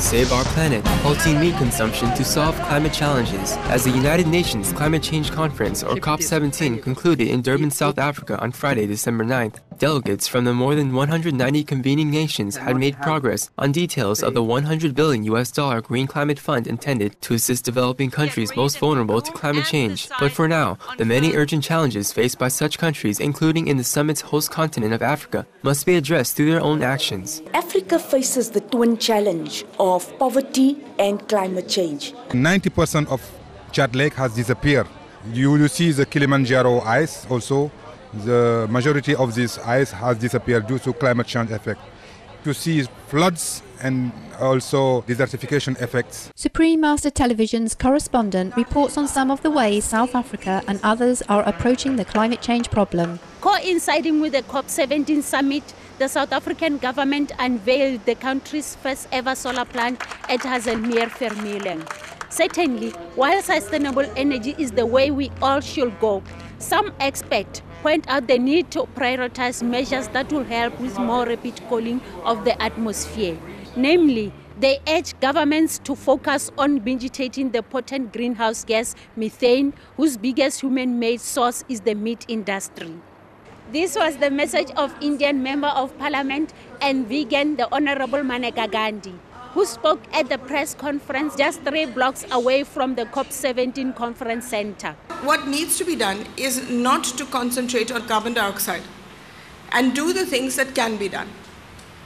Save our planet, halting meat consumption to solve climate challenges. As the United Nations Climate Change Conference, or COP17, concluded in Durban, South Africa on Friday, December 9th, delegates from the more than 190 convening nations had made progress on details of the $100 billion Green Climate Fund intended to assist developing countries most vulnerable to climate change. But for now, the many urgent challenges faced by such countries, including in the summit's host continent of Africa, must be addressed through their own actions. Africa faces the twin challenge of poverty and climate change. 90% of Chad Lake has disappeared. You see the Kilamanjaro ice also. The majority of this ice has disappeared due to climate change effect. You see floods and also desertification effects. Supreme Master Television's correspondent reports on some of the ways South Africa and others are approaching the climate change problem. Coinciding with the COP17 summit, the South African government unveiled the country's first ever solar plant at Vermeulen. Certainly, while sustainable energy is the way we all should go, some experts point out the need to prioritize measures that will help with more rapid cooling of the atmosphere. Namely, they urge governments to focus on mitigating the potent greenhouse gas methane, whose biggest human-made source is the meat industry. This was the message of Indian Member of Parliament and vegan, the Honorable Maneka Gandhi, who spoke at the press conference just 3 blocks away from the COP17 conference center. What needs to be done is not to concentrate on carbon dioxide and do the things that can be done,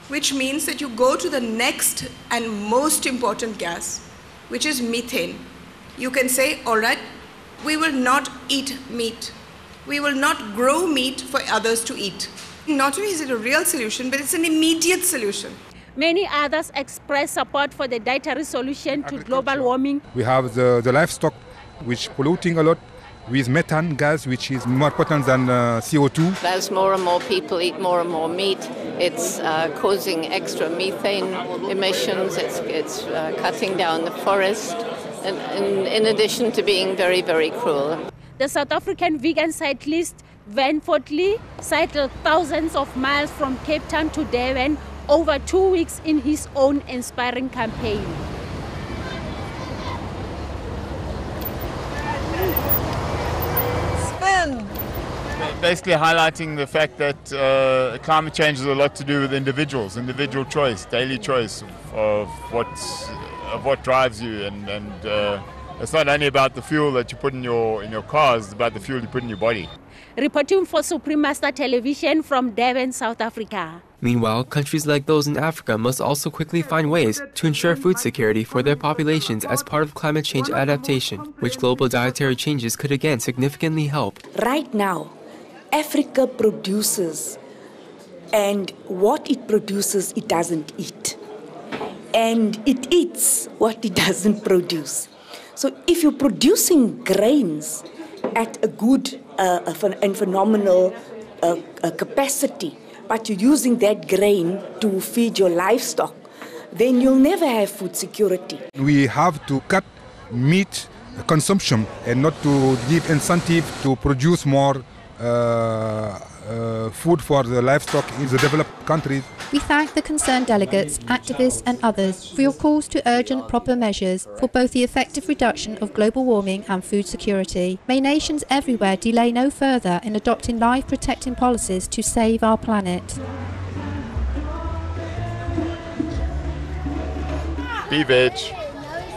which means that you go to the next and most important gas, which is methane. You can say, all right, we will not eat meat. We will not grow meat for others to eat. Not only is it a real solution, but it's an immediate solution. Many others express support for the dietary solution to global warming. We have the livestock, which polluting a lot with methane gas, which is more potent than CO2. As more and more people eat more and more meat, it's causing extra methane emissions, it's cutting down the forest, and in addition to being very, very cruel. The South African vegan cyclist Van Fortley cycled thousands of miles from Cape Town to Durban over 2 weeks in his own inspiring campaign. Spin! Basically highlighting the fact that climate change has a lot to do with individual choice, daily choice of what drives you, and it's not only about the fuel that you put in your cars, it's about the fuel you put in your body. Reporting for Supreme Master Television from Durban, South Africa. Meanwhile, countries like those in Africa must also quickly find ways to ensure food security for their populations as part of climate change adaptation, which global dietary changes could again significantly help. Right now, Africa produces, and what it produces, it doesn't eat. And it eats what it doesn't produce. So if you're producing grains at a good and phenomenal capacity, but you're using that grain to feed your livestock, then you'll never have food security. We have to cut meat consumption and not to give incentive to produce more food for the livestock in the developed countries. We thank the concerned delegates, activists and others for your calls to urgent proper measures for both the effective reduction of global warming and food security. May nations everywhere delay no further in adopting life-protecting policies to save our planet. Be veg,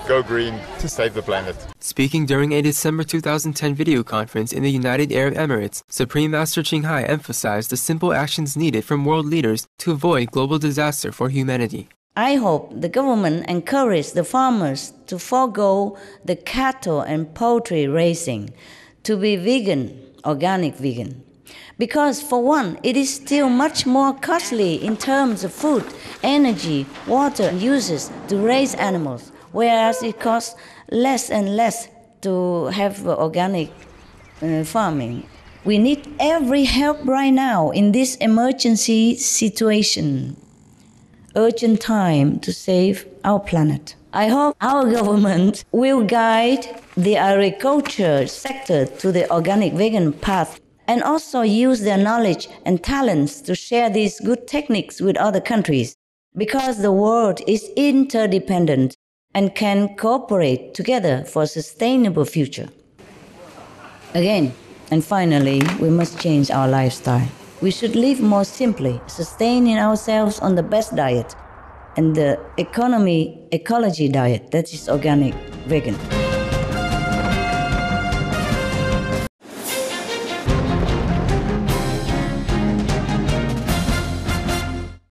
go green to save the planet. Speaking during a December 2010 video conference in the United Arab Emirates, Supreme Master Ching Hai emphasized the simple actions needed from world leaders to avoid global disaster for humanity. I hope the government encourages the farmers to forego the cattle and poultry raising, to be vegan, organic vegan. Because for one, it is still much more costly in terms of food, energy, water and uses to raise animals, whereas it costs less and less to have organic farming. We need every help right now in this emergency situation. Urgent time to save our planet. I hope our government will guide the agriculture sector to the organic vegan path and also use their knowledge and talents to share these good techniques with other countries. because the world is interdependent and can cooperate together for a sustainable future. Again, and finally, we must change our lifestyle. We should live more simply, sustaining ourselves on the best diet and the ecology diet, that is organic, vegan.